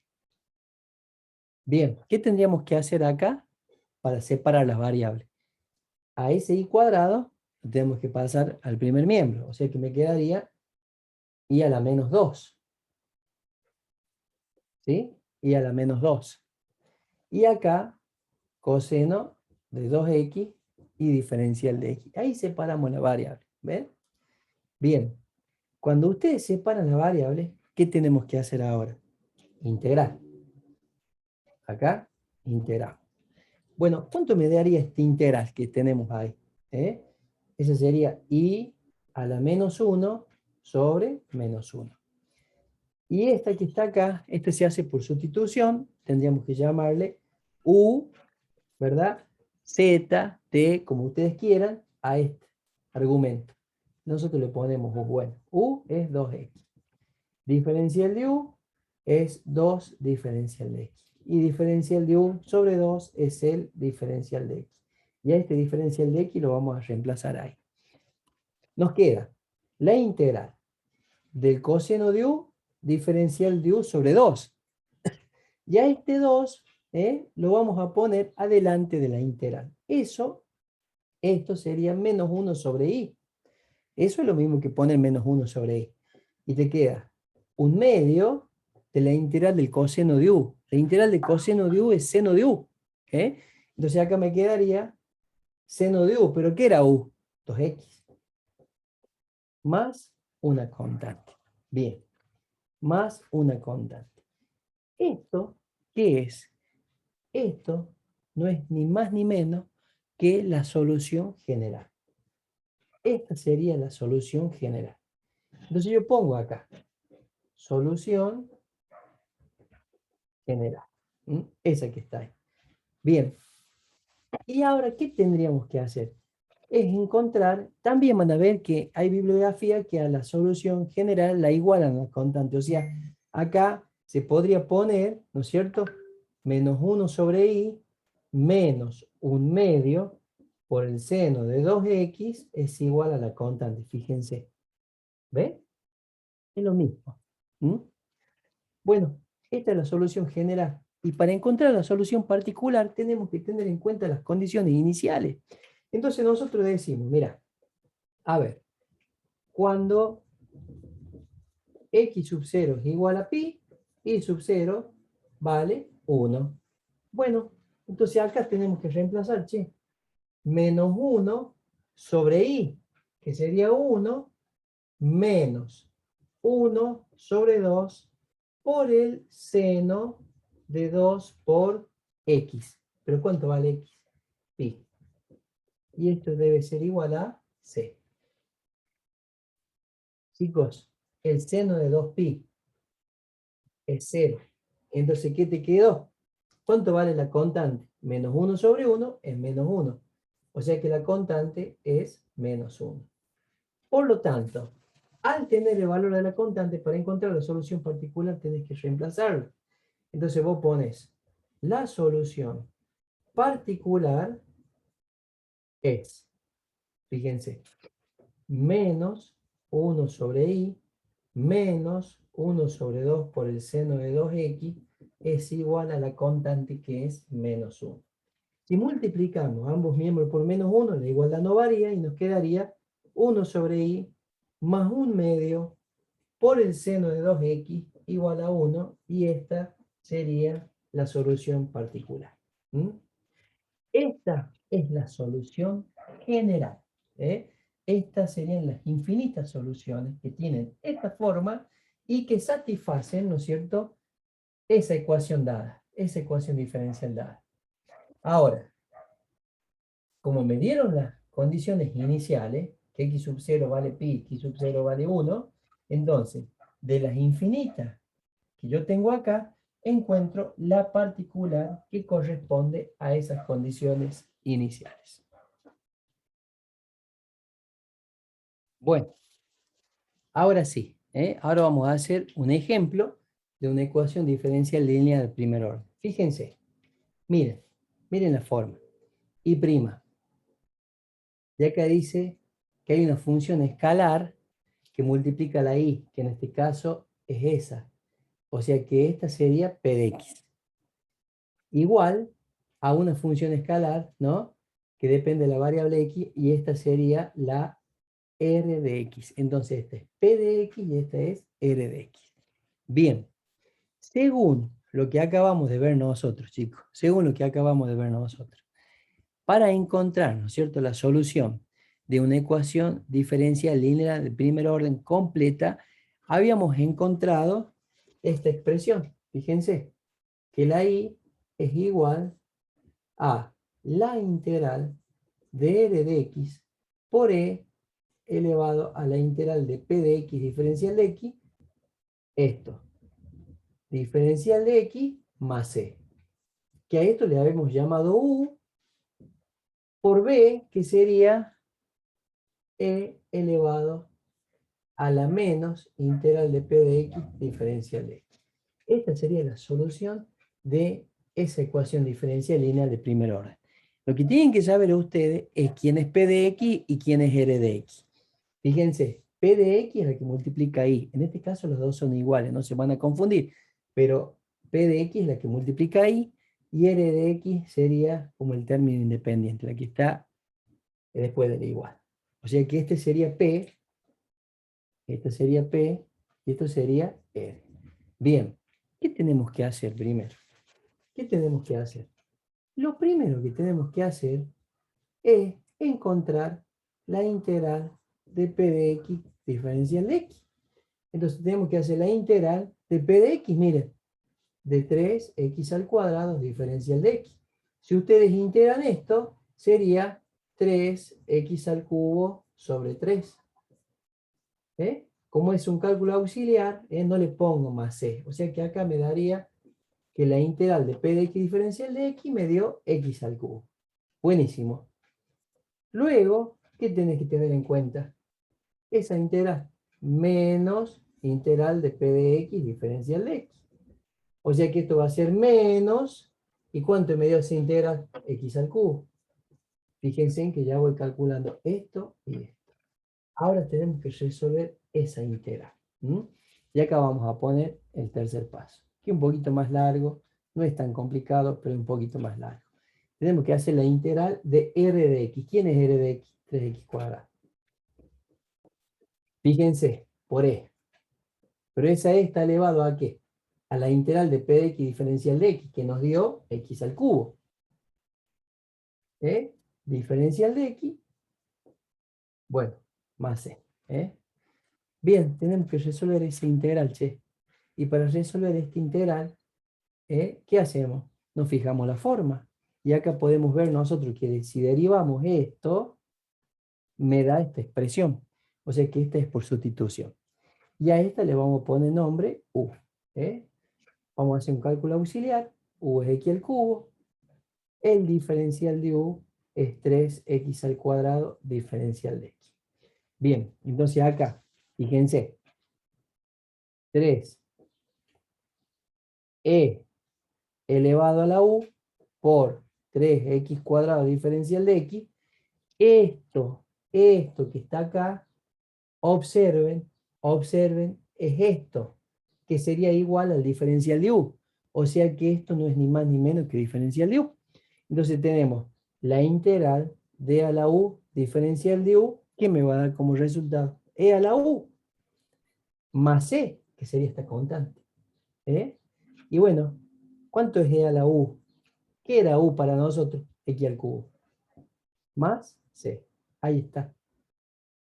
Bien, ¿qué tendríamos que hacer acá para separar las variables? A ese y cuadrado lo tenemos que pasar al primer miembro. O sea que me quedaría y a la menos 2. ¿Sí? Y a la menos 2. Y acá coseno de 2x y diferencial de x. Ahí separamos la variable. ¿Ven? Bien. Cuando ustedes separan la variable, ¿qué tenemos que hacer ahora? Integrar. Acá, integramos. Bueno, ¿cuánto me daría este integral que tenemos ahí? Ese sería i a la menos 1 sobre menos 1. Y esta que está acá, este se hace por sustitución, tendríamos que llamarle u, ¿verdad? Z, t, como ustedes quieran, a este argumento. Nosotros le ponemos u, bueno, u es 2x. Diferencial de u es 2 diferencial de x. Y diferencial de u sobre 2 es el diferencial de x. Y a este diferencial de x lo vamos a reemplazar ahí. Nos queda la integral del coseno de u, diferencial de u sobre 2. Y a este 2 lo vamos a poner adelante de la integral. Esto sería menos 1 sobre i. Eso es lo mismo que poner menos 1 sobre i. Y te queda un medio de la integral del coseno de u. La integral del coseno de u es seno de u. Entonces acá me quedaría seno de u. ¿Pero qué era u? 2x. Más una constante. Bien. Más una constante. ¿Esto qué es? Esto no es ni más ni menos que la solución general. Esta sería la solución general. Entonces yo pongo acá, solución general. Esa que está ahí. Bien. Y ahora, ¿qué tendríamos que hacer? Es encontrar, también van a ver que hay bibliografía que a la solución general la igualan a la constante. O sea, acá se podría poner, ¿no es cierto? Menos 1 sobre i menos un medio por el seno de 2x es igual a la constante. Fíjense. ¿Ve? Es lo mismo. Bueno, esta es la solución general. Y para encontrar la solución particular tenemos que tener en cuenta las condiciones iniciales. Entonces nosotros decimos, mira, a ver, cuando x sub 0 es igual a pi, y sub 0 vale 1. Bueno, entonces acá tenemos que reemplazar, che, menos 1 sobre i, que sería 1, menos 1 sobre 2 por el seno de 2 por x. ¿Pero cuánto vale x? Pi. Y esto debe ser igual a c. Chicos, el seno de 2pi es 0. Entonces, ¿qué te quedó? ¿Cuánto vale la constante? Menos 1 sobre 1 es menos 1. O sea que la constante es menos 1. Por lo tanto, al tener el valor de la constante, para encontrar la solución particular tenés que reemplazarlo. Entonces vos pones la solución particular es, fíjense, menos 1 sobre i menos 1 sobre 2 por el seno de 2x es igual a la constante que es menos 1. Si multiplicamos ambos miembros por menos 1, la igualdad no varía y nos quedaría 1 sobre i más 1 medio por el seno de 2x igual a 1 y esta sería la solución particular. Esta es la solución general. Estas serían las infinitas soluciones que tienen esta forma y que satisfacen, ¿no es cierto?, esa ecuación dada, esa ecuación diferencial dada. Ahora, como me dieron las condiciones iniciales, que x sub 0 vale pi, x sub 0 vale 1, entonces, de las infinitas que yo tengo acá, encuentro la particular que corresponde a esas condiciones iniciales. Bueno, ahora sí, ahora vamos a hacer un ejemplo de una ecuación diferencial lineal de primer orden. Fíjense, miren la forma. Y prima. Y acá dice que hay una función escalar que multiplica la i, que en este caso es esa. O sea que esta sería p de x. Igual a una función escalar, ¿no?, que depende de la variable x, y esta sería la r de x. Entonces esta es p de x y esta es r de x. Bien, según lo que acabamos de ver nosotros, chicos, según lo que acabamos de ver nosotros, para encontrar, ¿no es cierto?, la solución de una ecuación diferencial lineal de primer orden completa, habíamos encontrado esta expresión. Fíjense que la i es igual a la integral de r de x por e elevado a la integral de p de x diferencial de x, esto, diferencial de x más c, que a esto le habíamos llamado u, por b, que sería e elevado a la menos integral de p de x diferencial de x. Esta sería la solución de esa ecuación diferencial lineal de primer orden. Lo que tienen que saber ustedes es quién es p de x y quién es r de x. Fíjense, p de x es la que multiplica i. En este caso los dos son iguales, no se van a confundir. Pero P de X es la que multiplica ahí, y R de X sería como el término independiente, la que está después del igual. O sea que este sería P, esto sería P, y esto sería R. Bien, ¿qué tenemos que hacer primero? ¿Qué tenemos que hacer? Lo primero que tenemos que hacer es encontrar la integral de P de X diferencial de X. Entonces tenemos que hacer la integral de P de X, miren, de 3x al cuadrado diferencial de X. Si ustedes integran esto, sería 3x al cubo sobre 3. Como es un cálculo auxiliar, no le pongo más c. O sea que acá me daría que la integral de P de X diferencial de X me dio x al cubo. Buenísimo. Luego, ¿qué tenés que tener en cuenta? Esa integral menos integral de P de X diferencial de X. O sea que esto va a ser menos, ¿y cuánto me dio esa integral? X al cubo. Fíjense en que ya voy calculando esto y esto. Ahora tenemos que resolver esa integral. Y acá vamos a poner el tercer paso, que es un poquito más largo, no es tan complicado, pero un poquito más largo. Tenemos que hacer la integral de R de X. ¿Quién es R de X? 3x cuadrado. Fíjense, por E. Pero esa E está elevado ¿a qué? A la integral de P de X diferencial de X, que nos dio X al cubo. Diferencial de X, bueno, más C. Bien, tenemos que resolver esa integral, che. Y para resolver esta integral, ¿qué hacemos? Nos fijamos la forma. Y acá podemos ver nosotros que si derivamos esto, me da esta expresión. O sea que esta es por sustitución. Y a esta le vamos a poner nombre U. Vamos a hacer un cálculo auxiliar. U es X al cubo. El diferencial de U es 3x al cuadrado diferencial de X. Bien, entonces acá, fíjense. 3e elevado a la U por 3x cuadrado diferencial de X. Esto que está acá, observen, es esto, que sería igual al diferencial de U. O sea que esto no es ni más ni menos que diferencial de U. Entonces tenemos la integral de a la U diferencial de U, que me va a dar como resultado e a la U más c, que sería esta constante. Y bueno, ¿cuánto es e a la U? ¿Qué era U para nosotros? X al cubo. Más c. Ahí está.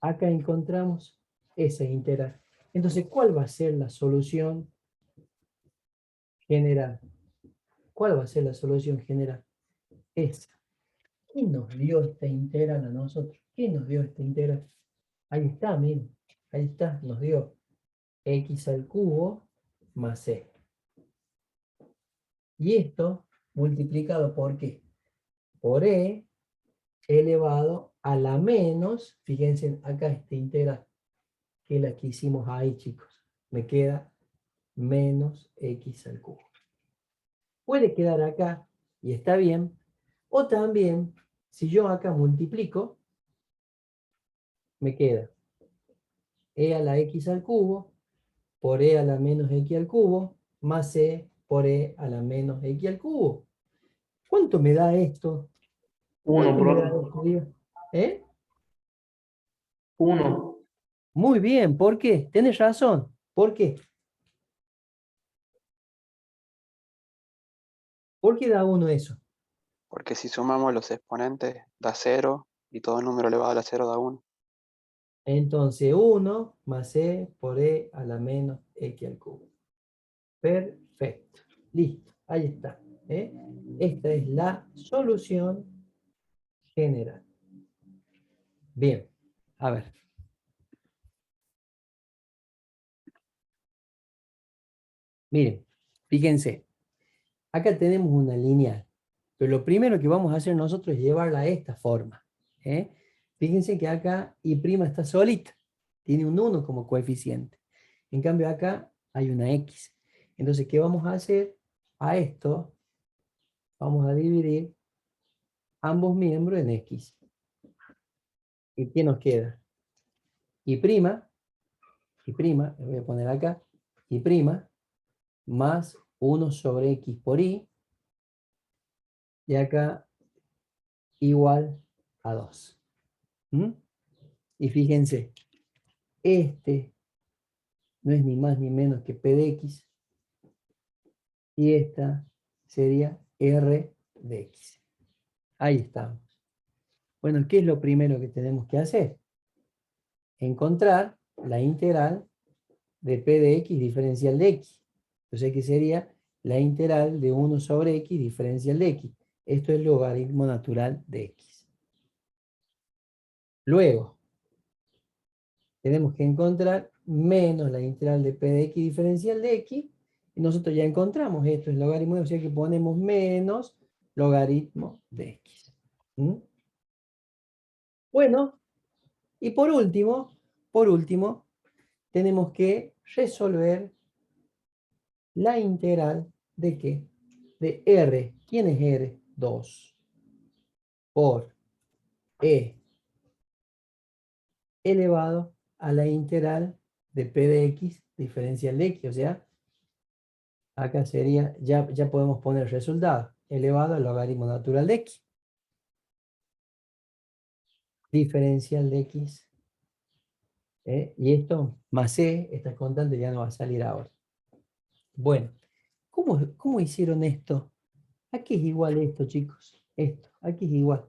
Acá encontramos esa integral. Entonces, ¿cuál va a ser la solución general? ¿Cuál va a ser la solución general? Esa. ¿Quién nos dio esta integral a nosotros? ¿Quién nos dio esta integral? Ahí está, miren. Ahí está, nos dio x al cubo más c. Y esto multiplicado por ¿qué? Por e elevado a la menos, fíjense acá esta integral, que es la que hicimos ahí, chicos. Me queda menos x al cubo. Puede quedar acá, y está bien, o también, si yo acá multiplico, me queda e a la x al cubo por e a la menos x al cubo, más c por e a la menos x al cubo. ¿Cuánto me da esto? 1, ¿Cuánto me da profe. esto, Diego? 1. Muy bien, ¿por qué? Tienes razón. ¿Por qué? ¿Por qué da 1 eso? Porque si sumamos los exponentes da 0 y todo número elevado a la 0 da 1. Entonces 1 más c por e a la menos x al cubo. Perfecto. Listo. Ahí está. Esta es la solución general. Bien. A ver. Miren. Fíjense. Acá tenemos una lineal. Pero lo primero que vamos a hacer nosotros es llevarla a esta forma. Fíjense que acá y' está solita. Tiene un 1 como coeficiente. En cambio acá hay una x. Entonces, ¿qué vamos a hacer? A esto vamos a dividir ambos miembros en x. ¿Y qué nos queda? Y', le voy a poner acá, y' más 1 sobre x por y, y acá igual a 2. ¿Mm? Y fíjense, este no es ni más ni menos que p de x, y esta sería r de x. Ahí estamos. Bueno, ¿qué es lo primero que tenemos que hacer? Encontrar la integral de p de x diferencial de x. Entonces, ¿qué sería? La integral de 1 sobre x diferencial de x. Esto es el logaritmo natural de x. Luego, tenemos que encontrar menos la integral de p de x diferencial de x. Y nosotros ya encontramos esto, es logaritmo de x, o sea que ponemos menos logaritmo de x. ¿Mm? Bueno, y por último, tenemos que resolver la integral de ¿qué? De r. ¿Quién es r? 2 por e elevado a la integral de p de x diferencial de x. O sea, acá sería, ya podemos poner el resultado, elevado al logaritmo natural de x. Diferencial de x. Y esto más c, esta constante ya no va a salir ahora. Bueno, ¿cómo hicieron esto? ¿A qué es igual esto, chicos? Esto, aquí es igual.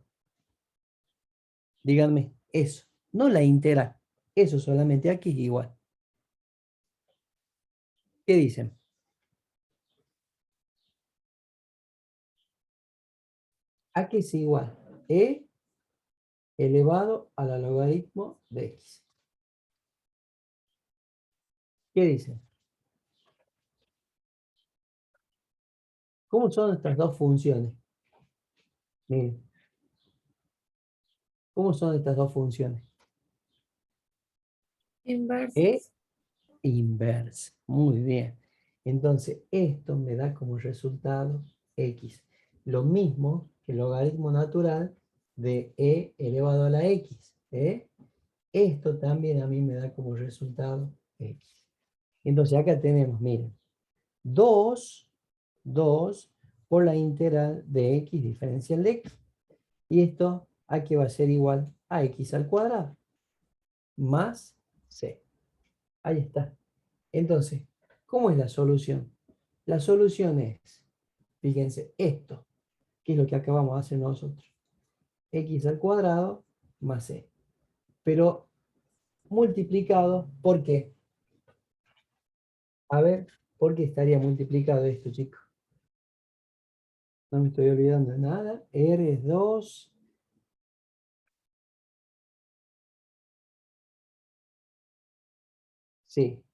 Díganme, eso. No la integral. Eso solamente aquí es igual. ¿Qué dicen? Aquí es igual. E elevado a la logaritmo de x. ¿Qué dicen? ¿Cómo son estas dos funciones? Miren. ¿Cómo son estas dos funciones? Inverse. E inversa. Muy bien. Entonces, esto me da como resultado x. Lo mismo que el logaritmo natural de e elevado a la x. Esto también a mí me da como resultado x. Entonces, acá tenemos, miren, 2 por la integral de x diferencial de x. Y esto aquí va a ser igual a x al cuadrado más c. Ahí está. Entonces, ¿cómo es la solución? La solución es, fíjense, esto, que es lo que acabamos de hacer nosotros. X al cuadrado más c. Pero multiplicado, ¿por qué? A ver, ¿por qué estaría multiplicado esto, chicos? No me estoy olvidando de nada. R es 2. Sí.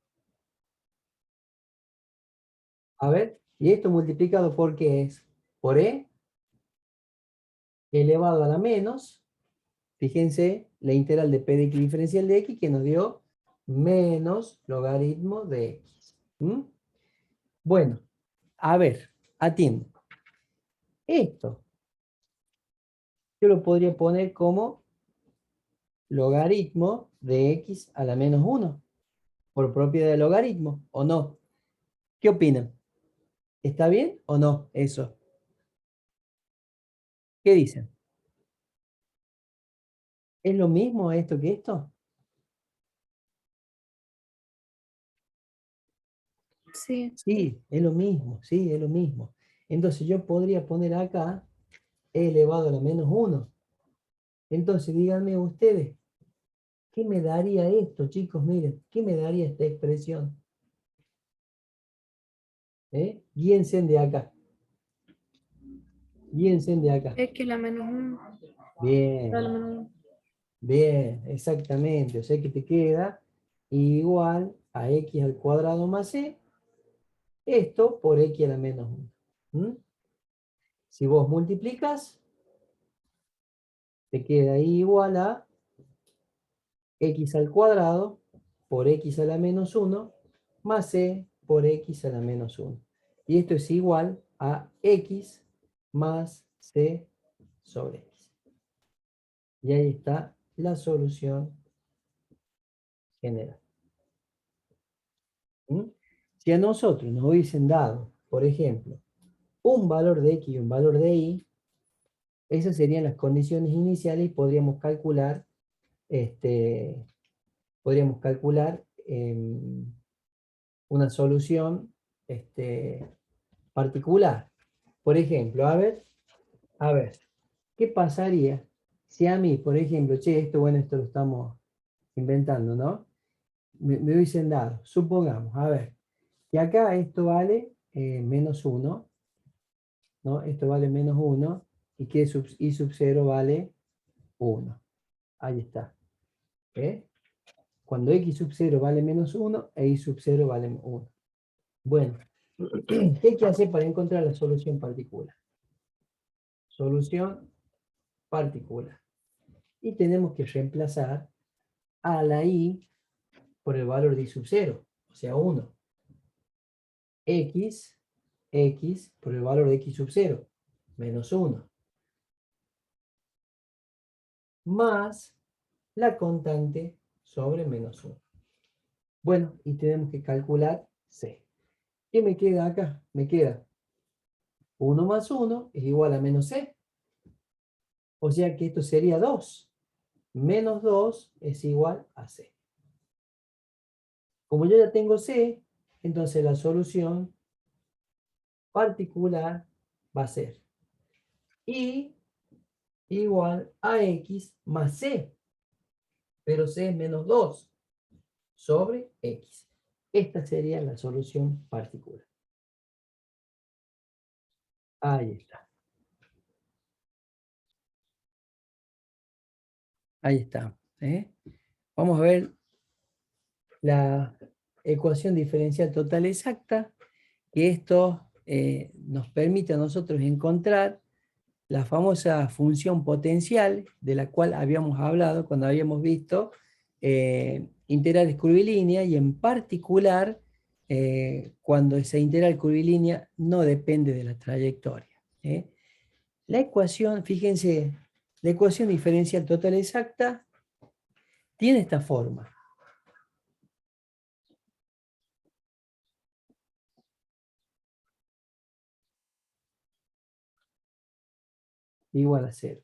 A ver, ¿y esto multiplicado por qué es? Por e elevado a la menos. Fíjense, la integral de p de x diferencial de x que nos dio menos logaritmo de x. ¿Mm? Bueno, a ver, atiendo. Esto yo lo podría poner como logaritmo de x a la menos 1, por propiedad del logaritmo, ¿o no? ¿Qué opinan? ¿Está bien o no eso? ¿Qué dicen? ¿Es lo mismo esto que esto? Sí. Sí, es lo mismo, sí, es lo mismo. Entonces yo podría poner acá e elevado a la menos 1. Entonces díganme ustedes, ¿qué me daría esto, chicos? Miren, ¿qué me daría esta expresión? Guíense de acá. Guíense de acá. X la menos 1. Bien, La menos 1. bien, exactamente. O sea que te queda igual a x al cuadrado más c. Esto por x a la menos 1. Si vos multiplicas, te queda ahí igual a x al cuadrado por x a la menos 1 más c por x a la menos 1. Y esto es igual a x más c sobre x. Y ahí está la solución general. ¿Mm? Si a nosotros nos hubiesen dado por ejemplo, un valor de X y un valor de Y, esas serían las condiciones iniciales y podríamos calcular, una solución particular. Por ejemplo, a ver, ¿qué pasaría si a mí, por ejemplo, che, esto, bueno, esto lo estamos inventando, ¿no? Me hubiesen dado, supongamos, a ver, que acá esto vale menos 1, ¿no? Esto vale menos 1 y que y sub 0 vale 1. Ahí está. ¿Eh? Cuando x sub 0 vale menos 1 e y sub 0 vale 1. Bueno, ¿qué hay que hacer para encontrar la solución particular? Solución particular. Y tenemos que reemplazar a la y por el valor de y sub 0, o sea 1. X por el valor de x sub 0, menos 1. Más la constante sobre menos 1. Bueno, y tenemos que calcular c. ¿Qué me queda acá? Me queda 1 más 1 es igual a menos c. O sea que esto sería 2. Menos 2 es igual a c. Como yo ya tengo c, entonces la solución particular va a ser y igual a x más c. Pero c es menos 2 sobre x. Esta sería la solución particular. Ahí está. Ahí está. Vamos a ver la ecuación diferencial total exacta, que esto nos permite a nosotros encontrar la famosa función potencial de la cual habíamos hablado cuando habíamos visto integrales curvilínea y en particular cuando esa integral curvilínea no depende de la trayectoria. La ecuación, fíjense, la ecuación diferencial total exacta tiene esta forma. Igual a 0.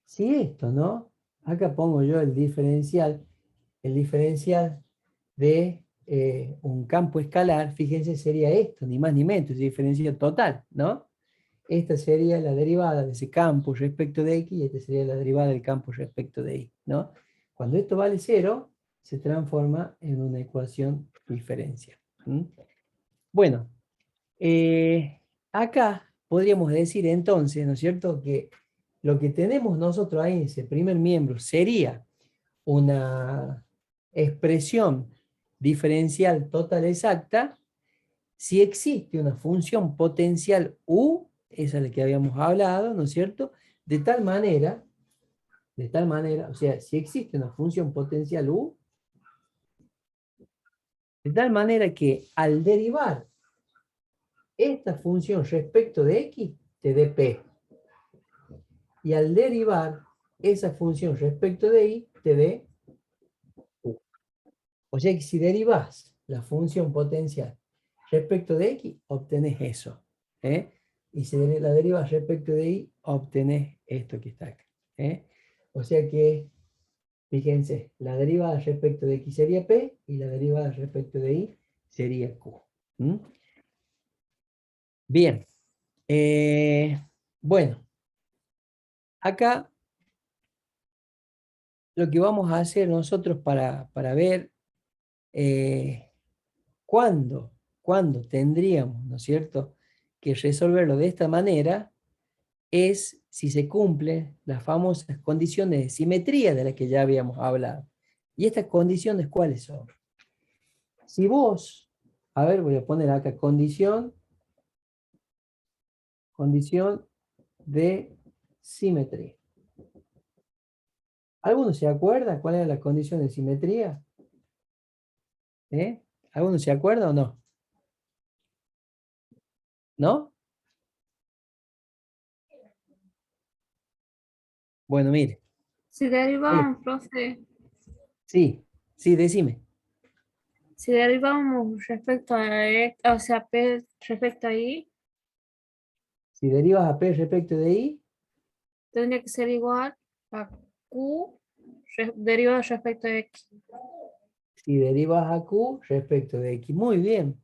Si esto, ¿no? Acá pongo yo el diferencial de un campo escalar, fíjense, sería esto, ni más ni menos, es diferencial total, ¿no? Esta sería la derivada de ese campo respecto de x y esta sería la derivada del campo respecto de y, ¿no? Cuando esto vale 0, se transforma en una ecuación diferencial. Bueno, acá podríamos decir entonces, ¿no es cierto?, que lo que tenemos nosotros ahí en ese primer miembro sería una expresión diferencial total exacta si existe una función potencial u, esa es la que habíamos hablado, ¿no es cierto?, de tal manera, o sea, si existe una función potencial u, de tal manera que al derivar esta función respecto de x, te dé p. Y al derivar esa función respecto de y, te dé u. O sea que si derivas la función potencial respecto de x, obtenés eso. Y si la derivas respecto de y, obtenés esto que está acá. O sea que, fíjense, la derivada respecto de x sería p y la derivada respecto de y sería q. Bien. Bueno, acá lo que vamos a hacer nosotros para ver cuándo tendríamos, ¿no es cierto?, que resolverlo de esta manera, es si se cumplen las famosas condiciones de simetría de las que ya habíamos hablado. ¿Y estas condiciones cuáles son? Si vos, a ver, voy a poner acá condición de simetría. ¿Alguno se acuerda cuál era la condición de simetría? ¿Alguno se acuerda o no? ¿No? Bueno, mire. Si ¿Cuál es? derivamos, profe, Sí, decime. Si derivamos respecto a X, o sea, P respecto a Y, Si derivas a P respecto de I, tendría que ser igual a Q derivado respecto a X. si derivas a Q respecto de X. Muy bien.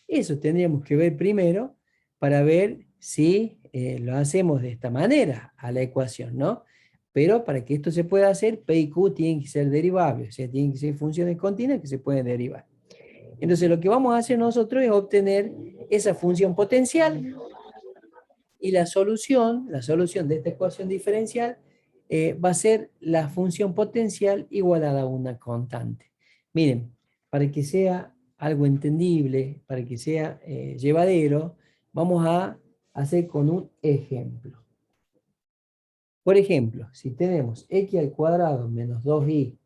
Eso tendríamos que ver primero para ver si lo hacemos de esta manera a la ecuación, ¿no? Pero para que esto se pueda hacer, P y Q tienen que ser derivables, o sea, tienen que ser funciones continuas que se pueden derivar. Entonces lo que vamos a hacer nosotros es obtener esa función potencial y la solución de esta ecuación diferencial va a ser la función potencial igualada a una constante. Miren, para que sea algo entendible, para que sea llevadero, vamos a hacer con un ejemplo. Por ejemplo, si tenemos x al cuadrado menos 2y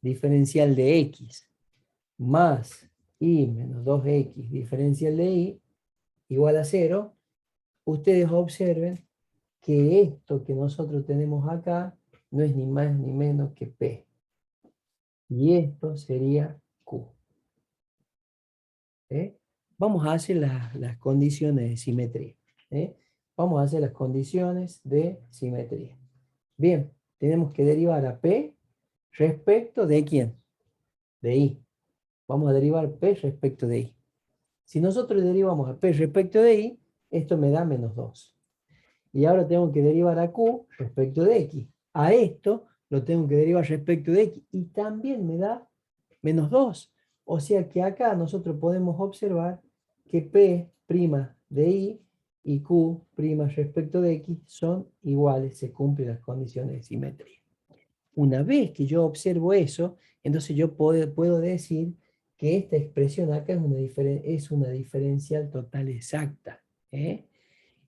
diferencial de x más y menos 2x diferencial de y igual a 0, ustedes observen que esto que nosotros tenemos acá no es ni más ni menos que P. Y esto sería Q. Vamos a hacer las condiciones de simetría. Vamos a hacer las condiciones de simetría. Bien, tenemos que derivar a P respecto de ¿quién? De I. Vamos a derivar P respecto de I. Si nosotros derivamos a P respecto de I, esto me da menos 2. Y ahora tengo que derivar a Q respecto de X. A esto lo tengo que derivar respecto de X. Y también me da menos 2. O sea que acá nosotros podemos observar que P' de I y Q' respecto de X son iguales, se cumplen las condiciones de simetría. Una vez que yo observo eso, entonces yo puedo decir que esta expresión acá es una diferencial total exacta.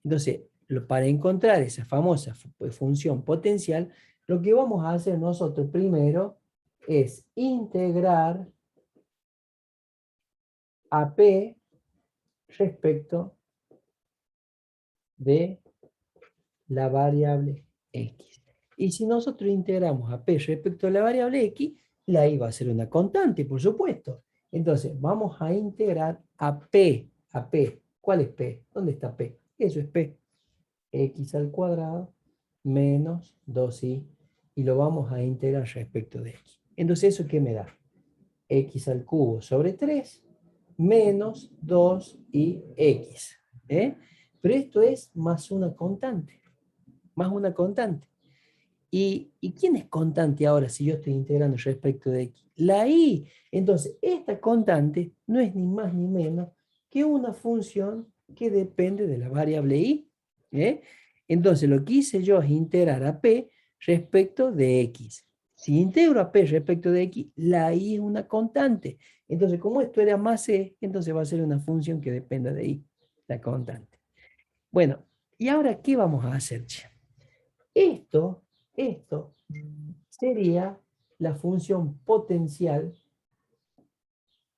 Entonces, para encontrar esa famosa función potencial, lo que vamos a hacer nosotros primero es integrar a P respecto de la variable X. Y si nosotros integramos a P respecto a la variable X, la I va a ser una constante, por supuesto. Entonces, vamos a integrar a P. ¿Cuál es P? ¿Dónde está P? Eso es P. X al cuadrado menos 2i. Y lo vamos a integrar respecto de X. Entonces, ¿eso qué me da? X al cubo sobre 3 menos 2ix. Pero esto es más una constante. Más una constante. ¿Y quién es constante ahora si yo estoy integrando respecto de X? La Y. Entonces, esta constante no es ni más ni menos que una función que depende de la variable Y. Entonces, lo que hice yo es integrar a P respecto de X. Si integro a P respecto de X, la Y es una constante. Entonces, como esto era más C, entonces va a ser una función que dependa de Y, la constante. Bueno, ¿y ahora qué vamos a hacer, che? Esto sería la función potencial.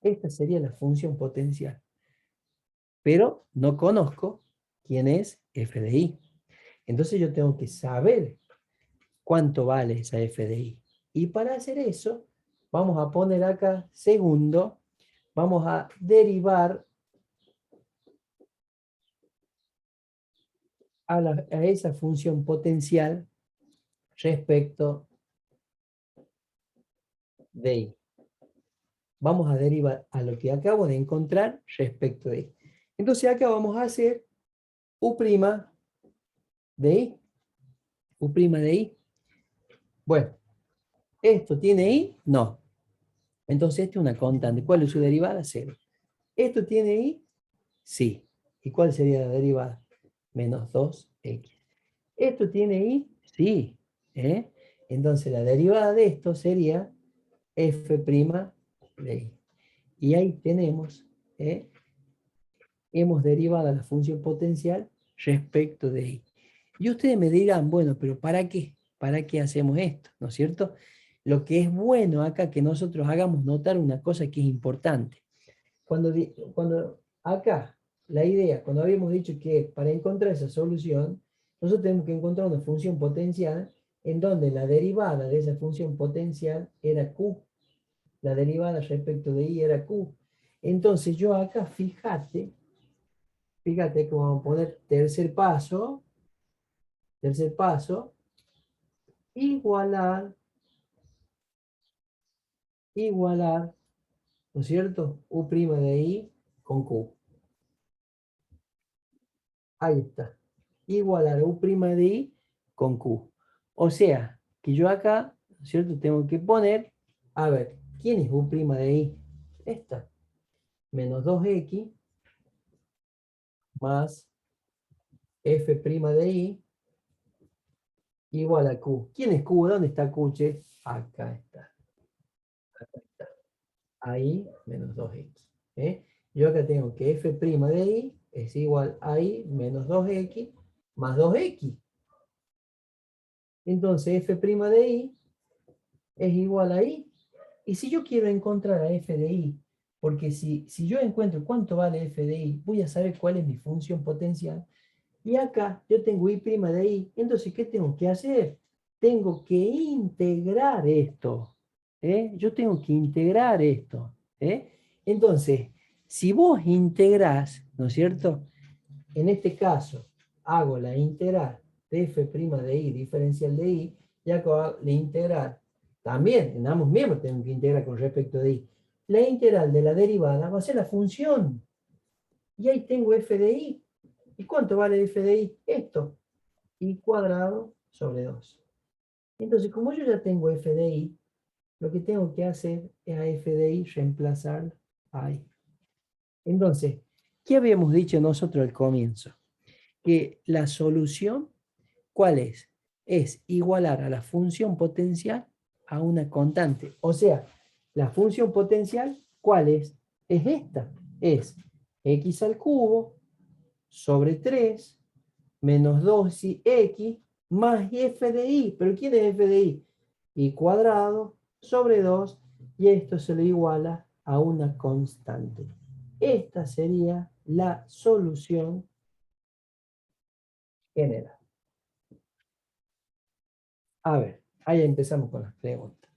Esta sería la función potencial. Pero no conozco quién es f de i. Entonces yo tengo que saber cuánto vale esa f de i. Y para hacer eso, vamos a poner acá segundo, vamos a derivar a esa función potencial respecto de i. Vamos a derivar a lo que acabo de encontrar respecto de i. Entonces acá vamos a hacer U' de i. U' de i. Bueno, ¿esto tiene i? No. Entonces esta es una constante. ¿Cuál es su derivada? 0. ¿Esto tiene i? Sí. ¿Y cuál sería la derivada? Menos 2x. ¿Esto tiene i? Sí. Entonces la derivada de esto sería f' de i. Y ahí tenemos, hemos derivado la función potencial respecto de i. Y ustedes me dirán, bueno, pero ¿para qué? ¿Para qué hacemos esto? ¿No es cierto? Lo que es bueno acá que nosotros hagamos notar una cosa que es importante. Cuando acá, la idea, cuando habíamos dicho que para encontrar esa solución, nosotros tenemos que encontrar una función potencial en donde la derivada de esa función potencial era q. la derivada respecto de y era q. Entonces yo acá, fíjate que vamos a poner tercer paso, igualar, ¿no es cierto? U' de i con q. Ahí está. Igualar U' de i con q. O sea, que yo acá, ¿no es cierto? Tengo que poner, a ver, ¿quién es U' de i? Esta. Menos 2x más f' de i igual a q. ¿Quién es q? ¿Dónde está q, che? Acá está. Ahí menos 2x. ¿eh? Yo acá tengo que f' de i es igual a i menos 2x más 2x. Entonces f' de i es igual a i. Y si yo quiero encontrar a f de i, porque si yo encuentro cuánto vale f de i, voy a saber cuál es mi función potencial. Y acá yo tengo i' de i. Entonces, ¿qué tengo que hacer? Tengo que integrar esto. Yo tengo que integrar esto. Entonces, si vos integrás, ¿no es cierto? En este caso, hago la integral de f' de i diferencial de i, y hago la integral, también en ambos miembros tengo que integrar con respecto de i. La integral de la derivada va a ser la función. Y ahí tengo f de i. ¿Y cuánto vale f de i? Esto. I cuadrado sobre 2. Entonces, como yo ya tengo f de i, lo que tengo que hacer es a f de i reemplazar ahí. Entonces, ¿qué habíamos dicho nosotros al comienzo? Que la solución, ¿cuál es? Es igualar a la función potencial a una constante. O sea, la función potencial, ¿cuál es? Es esta. Es x al cubo sobre 3 menos 2x más f de i. ¿Pero quién es f de i? I cuadrado sobre 2, y esto se le iguala a una constante. Esta sería la solución general. A ver, ahí empezamos con las preguntas.